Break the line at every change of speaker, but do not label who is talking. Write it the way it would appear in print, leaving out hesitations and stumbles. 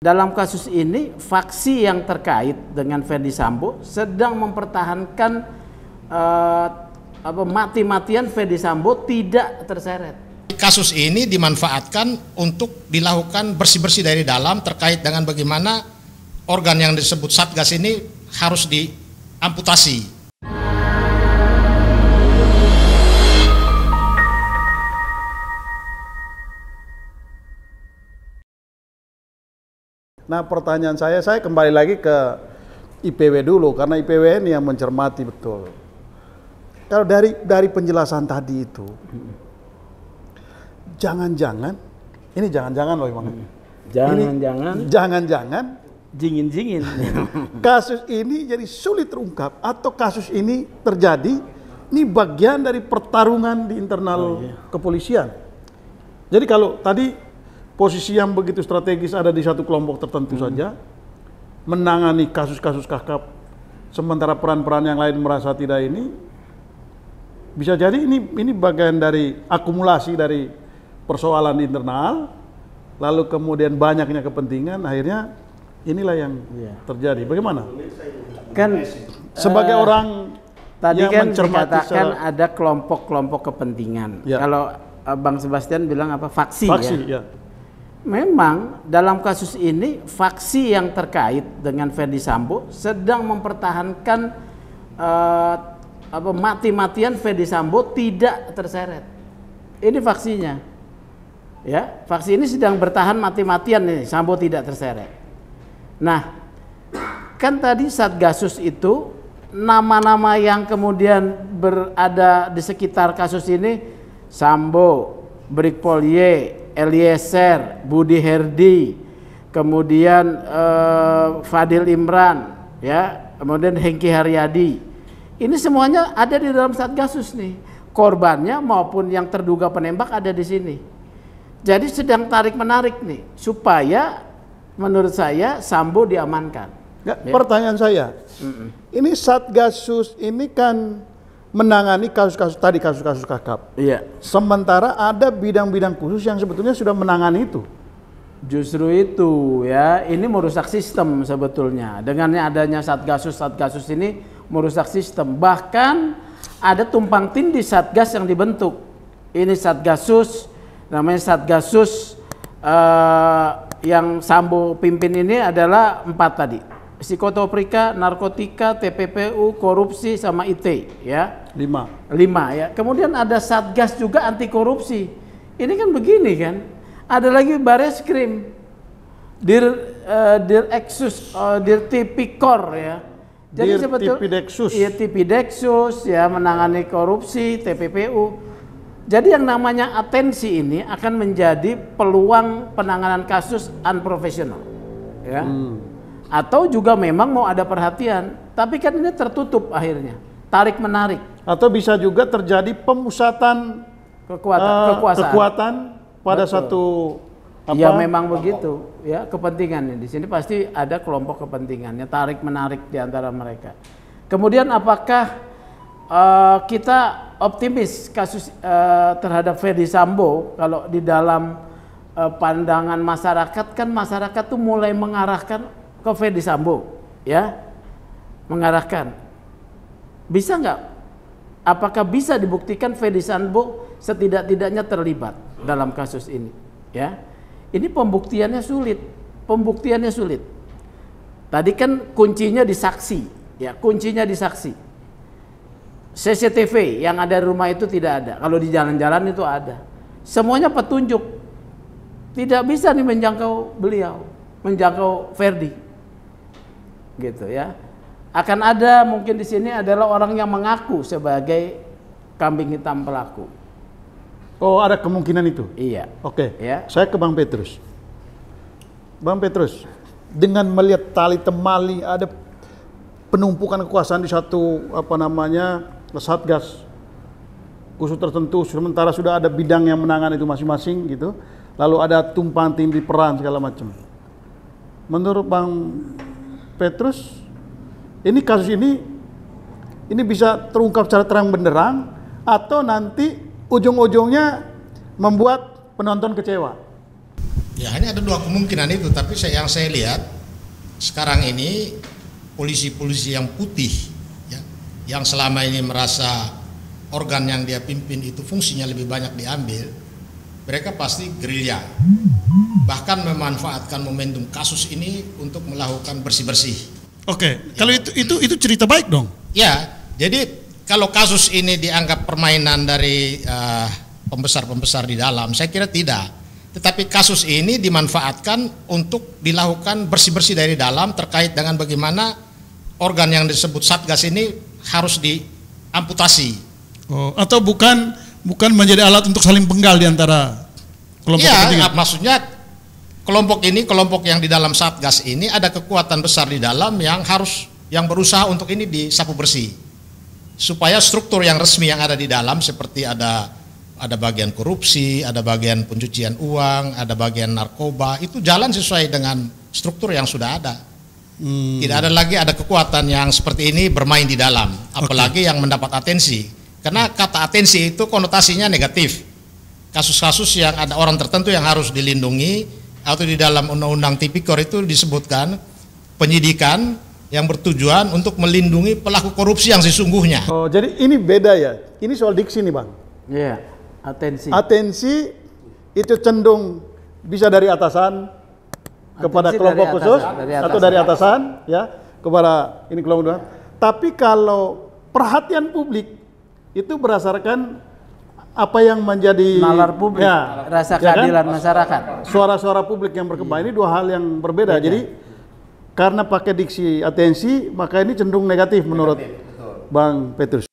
dalam kasus ini faksi yang terkait dengan Ferdy Sambo sedang mempertahankan mati-matian Ferdy Sambo tidak terseret.
Kasus ini dimanfaatkan untuk dilakukan bersih-bersih dari dalam terkait dengan bagaimana organ yang disebut Satgas ini harus diamputasi.
Nah, pertanyaan saya kembali lagi ke IPW dulu, karena IPW ini yang mencermati betul. Kalau dari penjelasan tadi itu, jangan-jangan, ini jangan-jangan loh Bang. Jangan-jangan,
jingin-jingin.
Kasus ini jadi sulit terungkap, atau kasus ini terjadi, ini bagian dari pertarungan di internal kepolisian. Jadi kalau tadi posisi yang begitu strategis ada di satu kelompok tertentu saja, menangani kasus-kasus kakap, sementara peran-peran yang lain merasa tidak ini, bisa jadi ini bagian dari akumulasi dari persoalan internal, lalu kemudian banyaknya kepentingan, akhirnya inilah yang terjadi. Bagaimana?
Kan
sebagai orang
tadi
yang
kan
mencermati
dikatakan ada kelompok-kelompok kepentingan.
Ya.
Kalau Bang Sebastian bilang apa? Faksi
ya.
Memang dalam kasus ini faksi yang terkait dengan Ferdy Sambo sedang mempertahankan mati-matian Ferdy Sambo tidak terseret. Ini faksinya, ya. Faksi ini sedang bertahan mati-matian nih, Sambo tidak terseret. Nah, kan tadi Satgasus itu nama-nama yang kemudian berada di sekitar kasus ini, Sambo, Brigpol Y, Eliezer, Budi Herdi, kemudian Fadil Imran, ya, kemudian Hengki Haryadi. Ini semuanya ada di dalam Satgasus nih. Korbannya maupun yang terduga penembak ada di sini. Jadi sedang tarik-menarik nih supaya menurut saya Sambo diamankan.
Ya. Pertanyaan saya, ini Satgasus ini kan menangani kasus-kasus tadi, kasus-kasus kakap.
Iya.
Sementara ada bidang-bidang khusus yang sebetulnya sudah menangani itu.
Justru itu ya, ini merusak sistem sebetulnya. Dengannya adanya Satgasus ini merusak sistem. Bahkan ada tumpang tindih Satgas yang dibentuk. Ini Satgasus, namanya Satgasus yang Sambo pimpin ini adalah 4 tadi. Psikotropa, narkotika, TPPU, korupsi, sama IT, ya. 5 ya. Kemudian ada Satgas juga anti korupsi. Ini kan begini kan. Ada lagi Bareskrim, Direxus, Dirtipikor ya. Jadi sebetulnya Tipidexus ya, menangani korupsi, TPPU. Jadi yang namanya atensi ini akan menjadi peluang penanganan kasus unprofesional, ya. Atau juga memang mau ada perhatian, tapi kan ini tertutup akhirnya, tarik menarik.
Atau bisa juga terjadi pemusatan kekuatan pada satu
ya memang begitu ya, kepentingannya di sini pasti ada kelompok kepentingannya, tarik menarik di antara mereka. Kemudian apakah kita optimis kasus terhadap Ferdy Sambo? Kalau di dalam pandangan masyarakat kan, masyarakat tuh mulai mengarahkan ke Ferdy Sambo, ya, mengarahkan. Bisa nggak? Apakah bisa dibuktikan Ferdy Sambo setidak-tidaknya terlibat dalam kasus ini? Ya, ini pembuktiannya sulit. Tadi kan kuncinya di saksi, ya, kuncinya di saksi. CCTV yang ada di rumah itu tidak ada. Kalau di jalan-jalan itu ada. Semuanya petunjuk. Tidak bisa nih menjangkau beliau, menjangkau Ferdy. Gitu ya. Akan ada mungkin di sini adalah orang yang mengaku sebagai kambing hitam pelaku.
Oh, ada kemungkinan itu?
Iya.
Oke.
Ya.
Saya ke Bang Petrus. Bang Petrus, dengan melihat tali temali ada penumpukan kekuasaan di satu Satgas khusus tertentu, sementara sudah ada bidang yang menangani itu masing-masing gitu. Lalu ada tumpang tindih peran segala macam. Menurut Bang Petrus, ini kasus ini bisa terungkap secara terang benderang atau nanti ujung-ujungnya membuat penonton kecewa?
Ya hanya ada dua kemungkinan itu, tapi yang saya lihat sekarang ini polisi-polisi yang putih, ya, yang selama ini merasa organ yang dia pimpin itu fungsinya lebih banyak diambil, mereka pasti gerilya, bahkan memanfaatkan momentum kasus ini untuk melakukan bersih-bersih.
Oke, kalau itu cerita baik dong.
Ya, jadi kalau kasus ini dianggap permainan dari pembesar-pembesar di dalam, saya kira tidak. Tetapi kasus ini dimanfaatkan untuk dilakukan bersih-bersih dari dalam terkait dengan bagaimana organ yang disebut Satgas ini harus diamputasi.
Oh, atau bukan menjadi alat untuk saling penggal di antara kelompok kepentingan.
Maksudnya kelompok yang di dalam Satgas ini ada kekuatan besar di dalam yang berusaha untuk ini disapu bersih. Supaya struktur yang resmi yang ada di dalam seperti ada bagian korupsi, ada bagian pencucian uang, ada bagian narkoba, itu jalan sesuai dengan struktur yang sudah ada. Tidak ada lagi ada kekuatan yang seperti ini bermain di dalam, apalagi yang mendapat atensi. Karena kata atensi itu konotasinya negatif. Kasus-kasus yang ada orang tertentu yang harus dilindungi, atau di dalam Undang-Undang Tipikor itu disebutkan penyidikan yang bertujuan untuk melindungi pelaku korupsi yang sesungguhnya.
Oh, jadi ini beda ya. Ini soal diksi nih, Bang.
Iya, atensi.
Atensi itu cenderung bisa dari atasan kepada
Atensi
kelompok
dari
khusus
atasan,
atau dari atasan ya kepada ini kelompok. Tapi kalau perhatian publik itu berdasarkan apa yang menjadi
nalar publik,
ya,
rasa
ya
keadilan
kan?
masyarakat.
Suara-suara publik yang berkembang ini dua hal yang berbeda. Jadi karena pakai diksi atensi maka ini cenderung negatif menurut Bang Petrus.